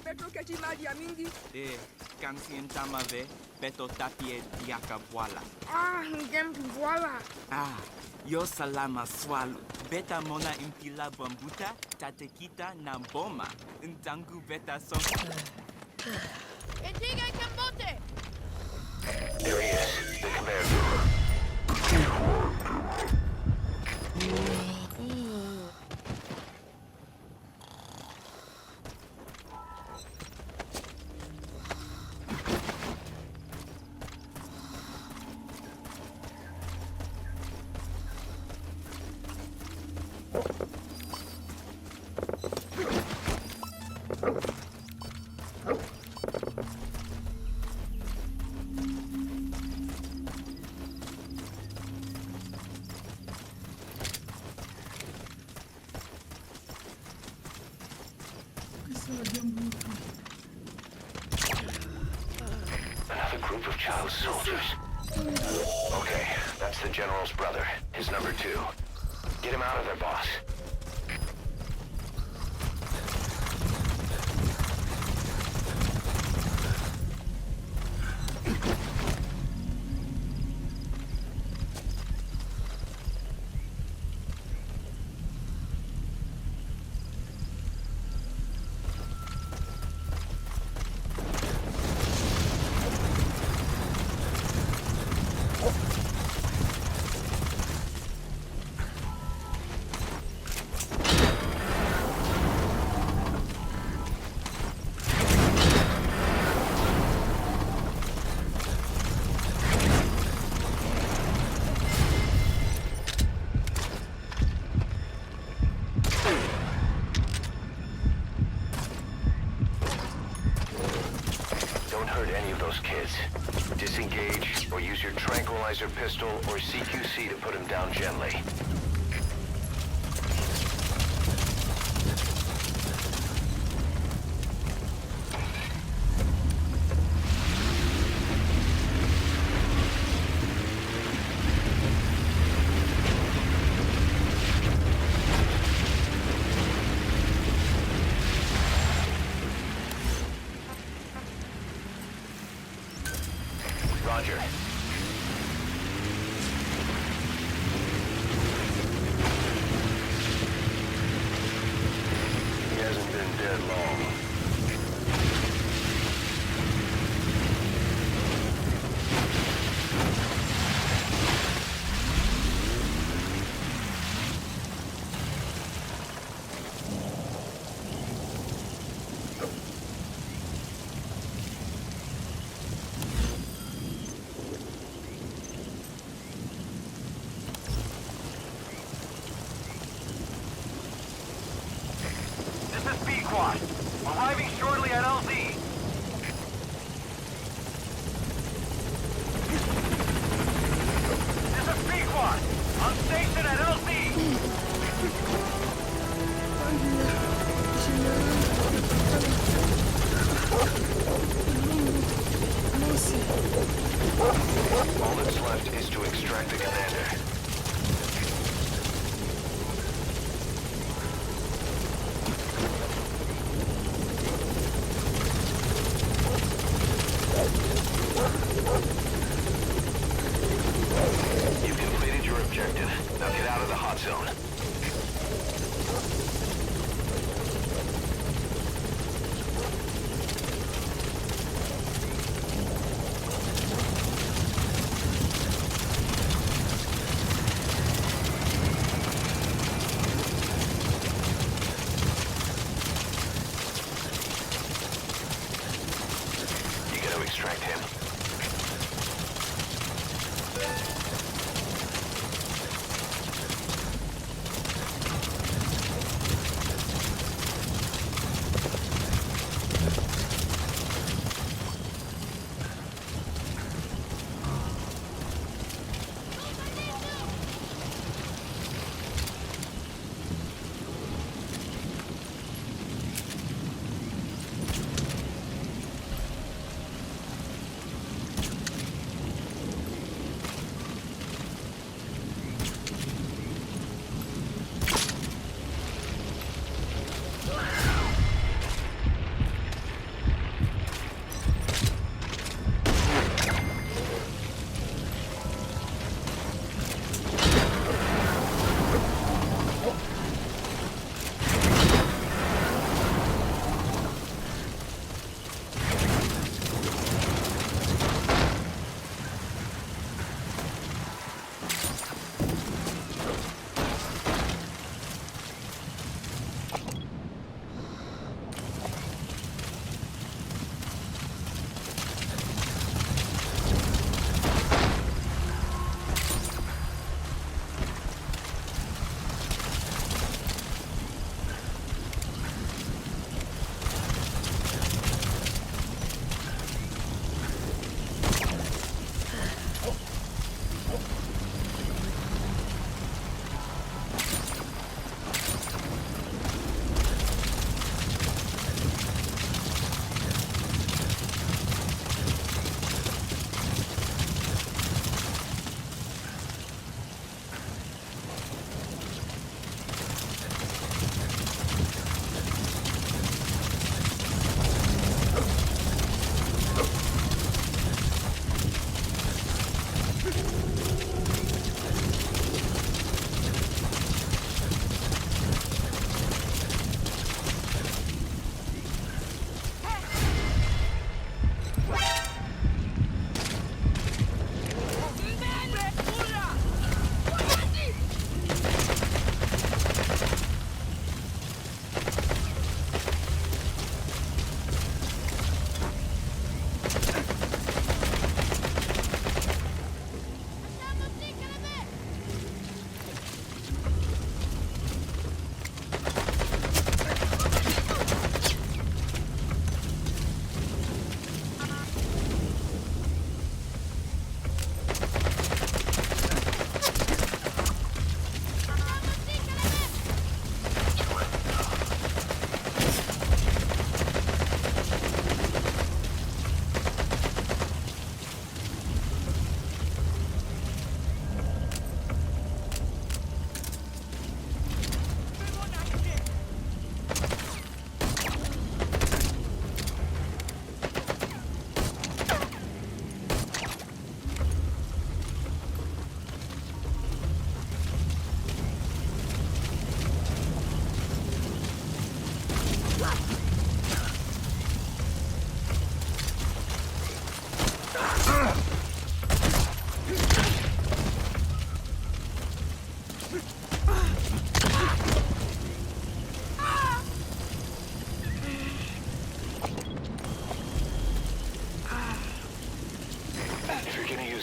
Petro Kojima dia mingi. Kansien tamave, beto tapie diaka voila. Ngem voila. Yo salama swalu. Beta mona impila bambuta, tatekita na boma. Ntangu beta son. Indiga Kambote! There he is, the command room. Another group of child soldiers. Okay, that's the general's brother, his number 2. Get him out of there, boss. Disengage, or use your tranquilizer pistol or CQC to put him down gently. Roger. He hasn't been dead long.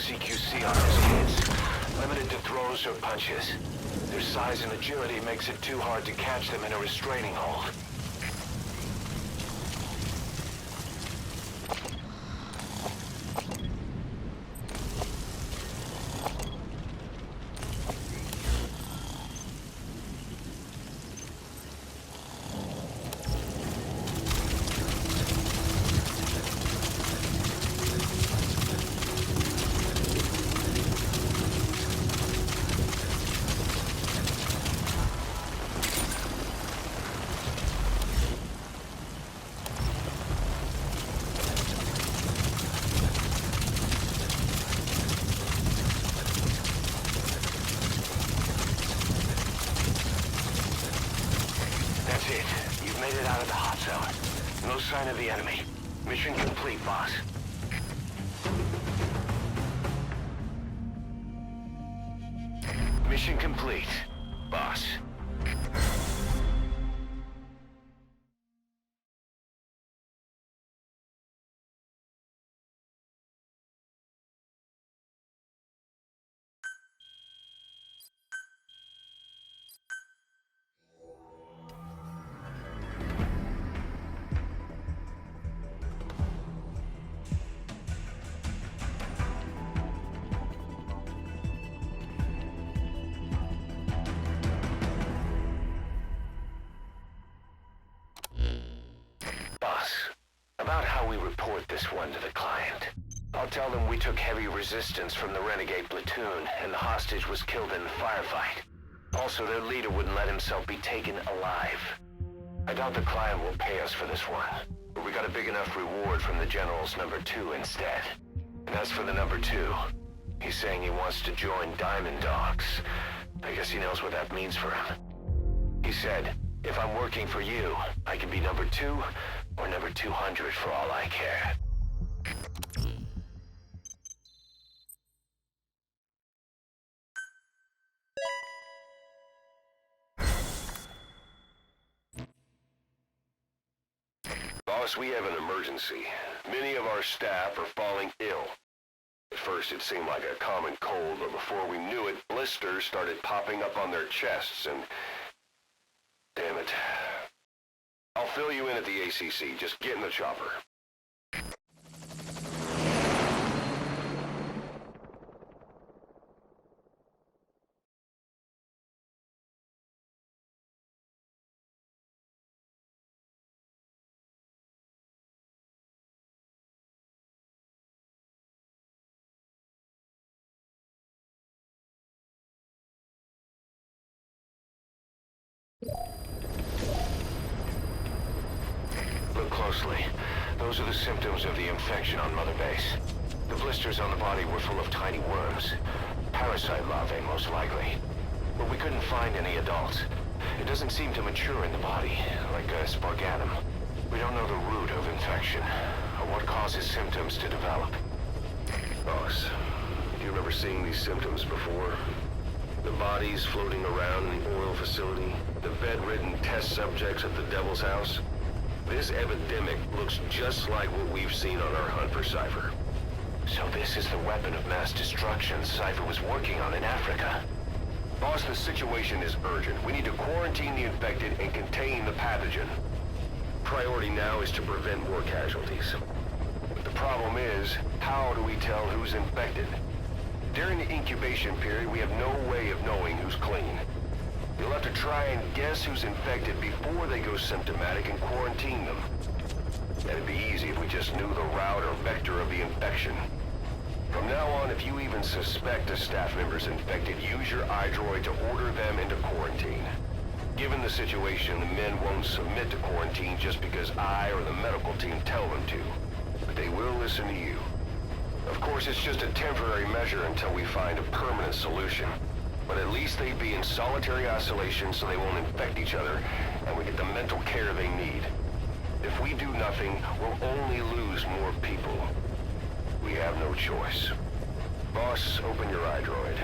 CQC on those kids. Limited to throws or punches. Their size and agility makes it too hard to catch them in a restraining hold. Made it out of the hot zone. No sign of the enemy. Mission complete, boss. Mission complete, boss. About how we report this one to the client. I'll tell them we took heavy resistance from the renegade platoon and the hostage was killed in the firefight. Also, their leader wouldn't let himself be taken alive. I doubt the client will pay us for this one, but we got a big enough reward from the General's number 2 instead. And as for the number 2, he's saying he wants to join Diamond Dogs. I guess he knows what that means for him. He said, if I'm working for you, I can be number 2 or number 200 for all I care. Boss, we have an emergency. Many of our staff are falling ill. At first it seemed like a common cold, but before we knew it, blisters started popping up on their chests and... Damn it. I'll fill you in at the ACC. Just get in the chopper. Look closely. Those are the symptoms of the infection on Mother Base. The blisters on the body were full of tiny worms. Parasite larvae, most likely. But we couldn't find any adults. It doesn't seem to mature in the body, like a spargatum. We don't know the root of infection, or what causes symptoms to develop. Boss, do you remember seeing these symptoms before? The bodies floating around in the oil facility, the bedridden test subjects at the Devil's House. This epidemic looks just like what we've seen on our hunt for Cypher. So this is the weapon of mass destruction Cypher was working on in Africa. Boss, the situation is urgent. We need to quarantine the infected and contain the pathogen. Priority now is to prevent more casualties. But the problem is, how do we tell who's infected? During the incubation period, we have no way of knowing who's clean. You'll have to try and guess who's infected before they go symptomatic and quarantine them. That'd be easy if we just knew the route or vector of the infection. From now on, if you even suspect a staff member's infected, use your iDroid to order them into quarantine. Given the situation, the men won't submit to quarantine just because I or the medical team tell them to. But they will listen to you. Of course, it's just a temporary measure until we find a permanent solution. But at least they'd be in solitary isolation so they won't infect each other, and we get the mental care they need. If we do nothing, we'll only lose more people. We have no choice. Boss, open your iDroid.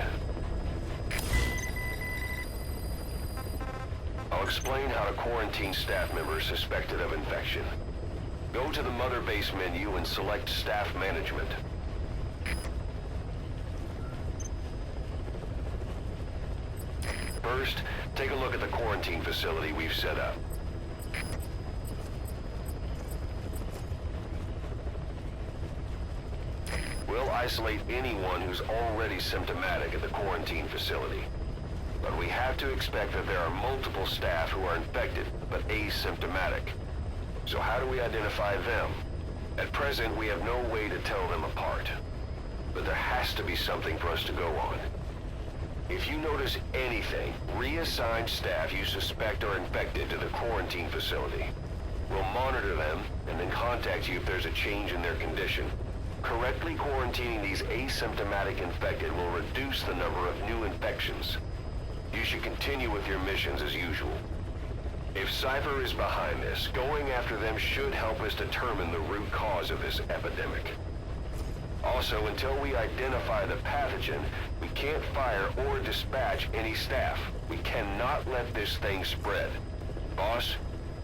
I'll explain how to quarantine staff members suspected of infection. Go to the Mother Base menu and select Staff Management. quarantine facility we've set up. We'll isolate anyone who's already symptomatic at the quarantine facility. But we have to expect that there are multiple staff who are infected, but asymptomatic. So how do we identify them? At present, we have no way to tell them apart. But there has to be something for us to go on. If you notice anything, reassign staff you suspect are infected to the quarantine facility. We'll monitor them, and then contact you if there's a change in their condition. Correctly quarantining these asymptomatic infected will reduce the number of new infections. You should continue with your missions as usual. If Cypher is behind this, going after them should help us determine the root cause of this epidemic. Also, until we identify the pathogen, we can't fire or dispatch any staff. We cannot let this thing spread. Boss,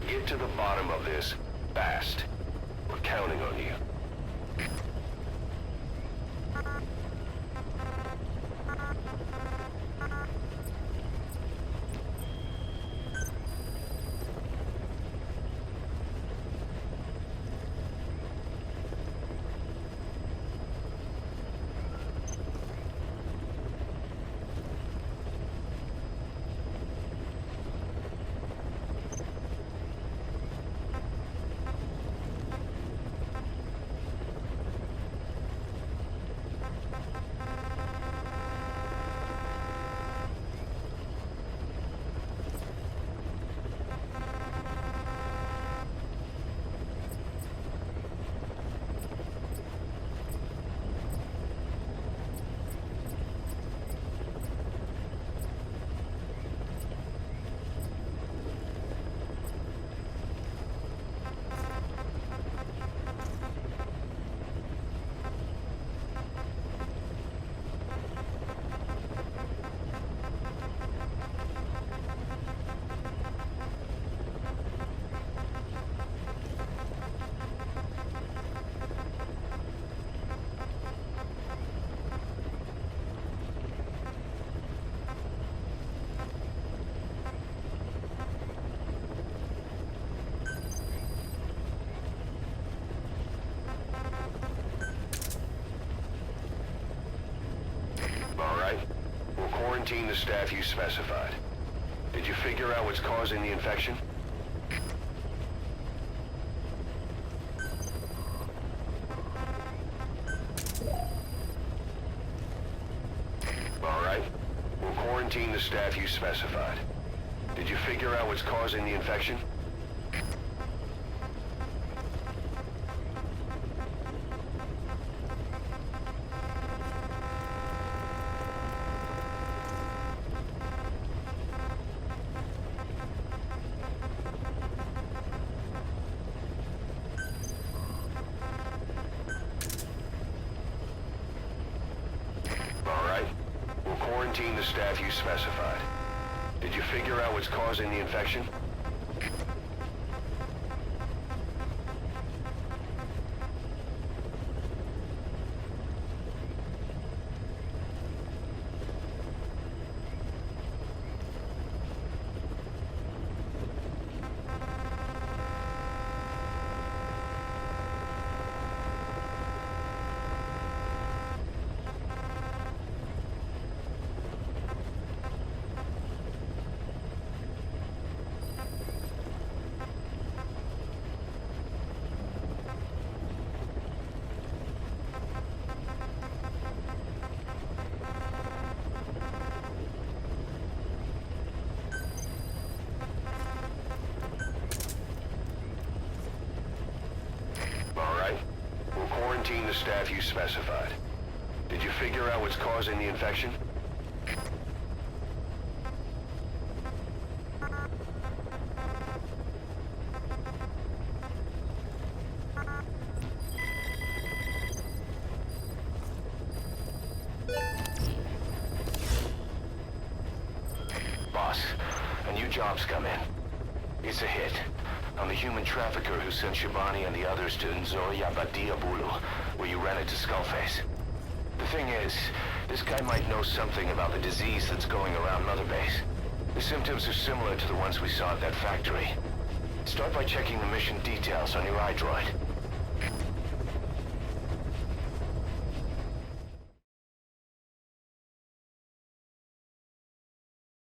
get to the bottom of this fast. We're counting on you. Quarantine the staff you specified. Did you figure out what's causing the infection? All right. We'll quarantine the staff you specified. Did you figure out what's causing the infection? Quarantine the staff you specified. Did you figure out what's causing the infection? Quarantine the staff you specified. Did you figure out what's causing the infection? Boss, a new job's come in. It's a hit. I'm the human trafficker who sent Shabani and the others to Nzoya Badia Bulu, where you ran into Skullface. The thing is, this guy might know something about the disease that's going around Mother Base. The symptoms are similar to the ones we saw at that factory. Start by checking the mission details on your iDroid.